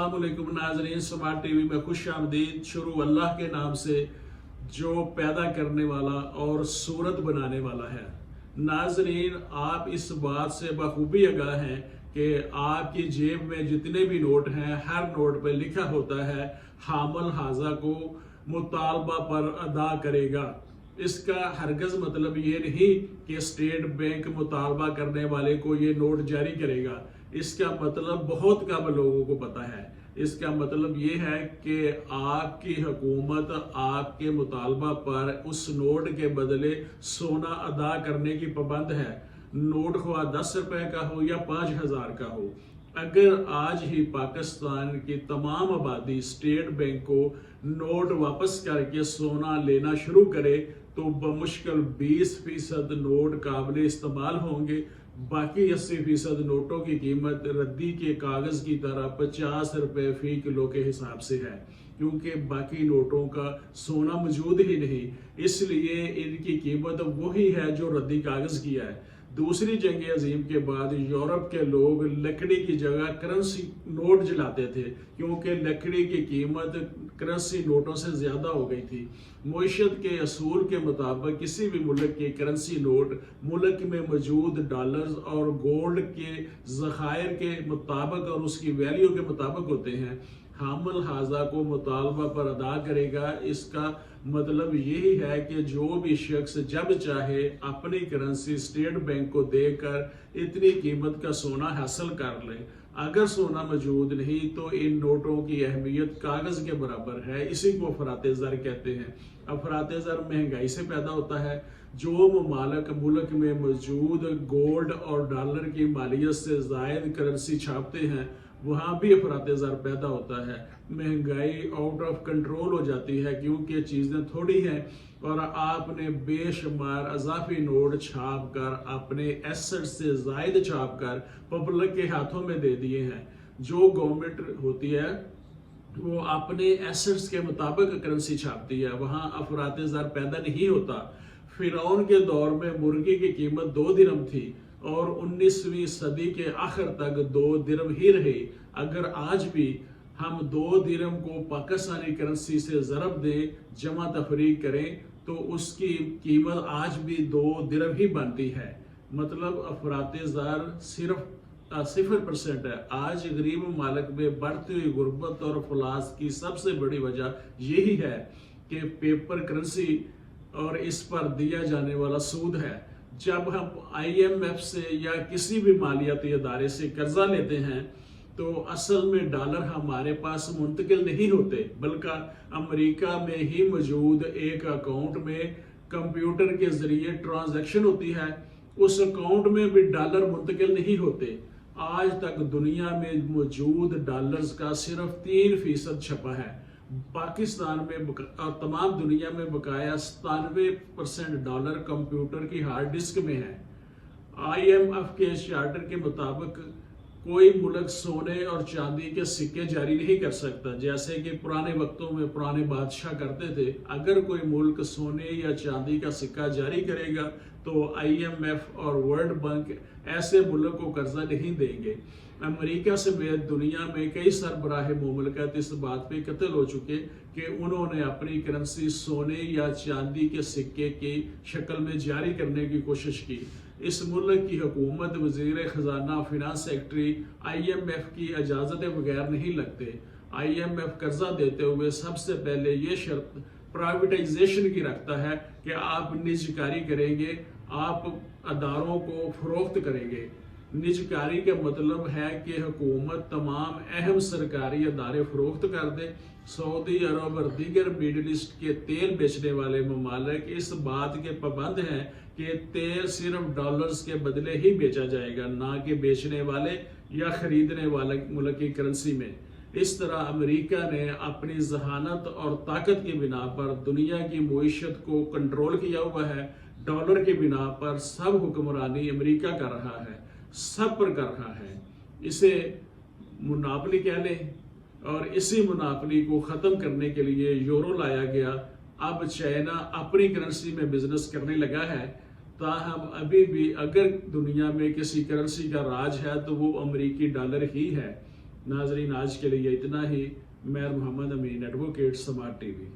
अस्सलाम वालेकुम नाज़रीन, स्मार्ट टीवी में खुश आमदीद। शुरू अल्लाह के नाम से जो पैदा करने वाला और सूरत बनाने वाला है। नाज़रीन, आप इस बात से बखूबी आगाह हैं कि आपकी जेब में जितने भी नोट हैं, हर नोट पर लिखा होता है हामल हाजा को मुतालबा पर अदा करेगा। इसका हरगज मतलब ये नहीं कि स्टेट बैंक मुतालबा करने वाले को ये नोट जारी करेगा। इसका मतलब बहुत कम लोगों को पता है। इसका मतलब ये है कि आपकी हुकूमत आपके मुतालबा पर उस नोट के बदले सोना अदा करने की पाबंद है। नोट ख्वाह 10 रुपए का हो या 5000 का हो। अगर आज ही पाकिस्तान की तमाम आबादी स्टेट बैंक को नोट वापस करके सोना लेना शुरू करे तो बमुश्किल 20% नोट काबिल इस्तेमाल होंगे। बाकी 80% नोटों की कीमत रद्दी के कागज की तरह 50 रुपए फी किलो के हिसाब से है, क्योंकि बाकी नोटों का सोना मौजूद ही नहीं, इसलिए इनकी कीमत वही है जो रद्दी कागज की है। दूसरी जंग अजीम के बाद यूरोप के लोग लकड़ी की जगह करेंसी नोट जलाते थे, क्योंकि लकड़ी की कीमत करेंसी नोटों से ज़्यादा हो गई थी। मुईशत के असूल के मुताबिक किसी भी मुल्क की करेंसी नोट मुल्क में मौजूद डॉलर्स और गोल्ड के ज़खायर के मुताबिक और उसकी वैल्यू के मुताबिक होते हैं। हामल हाजा को मुतालबा पर अदा करेगा। इसका मतलब यही है कि जो भी शख्स जब चाहे अपनी करेंसी स्टेट बैंक को देकर इतनी कीमत का सोना हासिल कर ले। अगर सोना मौजूद नहीं तो इन नोटों की अहमियत कागज के बराबर है। इसी को अफराते ज़र कहते हैं। अफराते ज़र महंगाई से पैदा होता है। जो ममालिक मुल्क में मौजूद गोल्ड और डॉलर की मालियत से ज़ायद करेंसी छापते हैं, वहाँ भी अफराते ज़र पैदा होता है। महंगाई आउट ऑफ कंट्रोल हो जाती है, क्योंकि चीज़ें थोड़ी हैं और आपने बेशुमार अजाफी नोट छाप कर अपने एसेट से ज़ायद छाप कर पब्लिक के हाथों में दे दिए हैं। जो गवर्नमेंट होती है वो अपने एसेट्स के मुताबिक करेंसी छापती है, वहाँ अफराते ज़र पैदा नहीं होता। फिरौन के दौर में मुर्गी की कीमत 2 दिरहम थी और 19वीं सदी के आखिर तक 2 दिरहम ही रही। अगर आज भी हम 2 दिरहम को पाकिस्तानी करेंसी से ज़रब दें, जमा तफरीक करें, तो उसकी कीमत आज भी 2 दिरहम ही बनती है। मतलब अफराते ज़र सिर्फ 0% है। आज गरीब ममालिक में बढ़ती हुई गुर्बत और अफलास की सबसे बड़ी वजह यही है कि पेपर करेंसी और इस पर दिया जाने वाला सूद है। जब हम IMF से या किसी भी मालियाती अदारे से कर्जा लेते हैं तो असल में डॉलर हमारे पास मुंतकिल नहीं होते, बल्कि अमेरिका में ही मौजूद एक अकाउंट में कंप्यूटर के जरिए ट्रांजैक्शन होती है। उस अकाउंट में भी डॉलर मुंतकिल नहीं होते। आज तक दुनिया में मौजूद डॉलर्स का सिर्फ 3% छपा है। पाकिस्तान में और तमाम दुनिया में बकाया 97% डॉलर कंप्यूटर की हार्ड डिस्क में है। IMF के चार्टर के मुताबिक कोई मुल्क सोने और चांदी के सिक्के जारी नहीं कर सकता, जैसे कि पुराने वक्तों में पुराने बादशाह करते थे। अगर कोई मुल्क सोने या चांदी का सिक्का जारी करेगा तो IMF और वर्ल्ड बैंक ऐसे मुल्क को कर्जा नहीं देंगे। अमेरिका समेत दुनिया में कई सरबराह मुमलकत इस बात पे कत्ल हो चुके कि उन्होंने अपनी करेंसी सोने या चांदी के सिक्के की शक्ल में जारी करने की कोशिश की। इस मुल्क की हुकूमत, वज़ीर ख़जाना, फिनांस सेक्रेटरी IMF की इजाज़त बगैर नहीं लगते। IMF कर्जा देते हुए सबसे पहले ये शर्त प्राइवेटाइजेशन की रखता है कि आप निजकारी करेंगे, आप अदारों को फरोख्त करेंगे। निजकारी का मतलब है कि हुकूमत तमाम अहम सरकारी अदारे फरोख्त कर दे। सऊदी अरब और दीगर मिडल ईस्ट के तेल बेचने वाले ममालिक इस बात के पाबंद हैं कि तेल सिर्फ डॉलर्स के बदले ही बेचा जाएगा, ना कि बेचने वाले या खरीदने वाले मुल्क की करेंसी में। इस तरह अमेरिका ने अपनी जहानत और ताकत की बिना पर दुनिया की मुईशत को कंट्रोल किया हुआ है। डॉलर की बिना पर सब हुक्मरानी अमेरिका कर रहा है, सब पर कर रहा है। इसे मुनाफली कह लें, और इसी मुनाफली को ख़त्म करने के लिए यूरो लाया गया। अब चाइना अपनी करेंसी में बिजनेस करने लगा है। ताहम अभी भी अगर दुनिया में किसी करेंसी का राज है तो वो अमेरिकी डॉलर ही है। ناظرین آج کے لیے اتنا ہی. میں محمد امین، ایڈوکیٹ سمارٹ ٹی وی.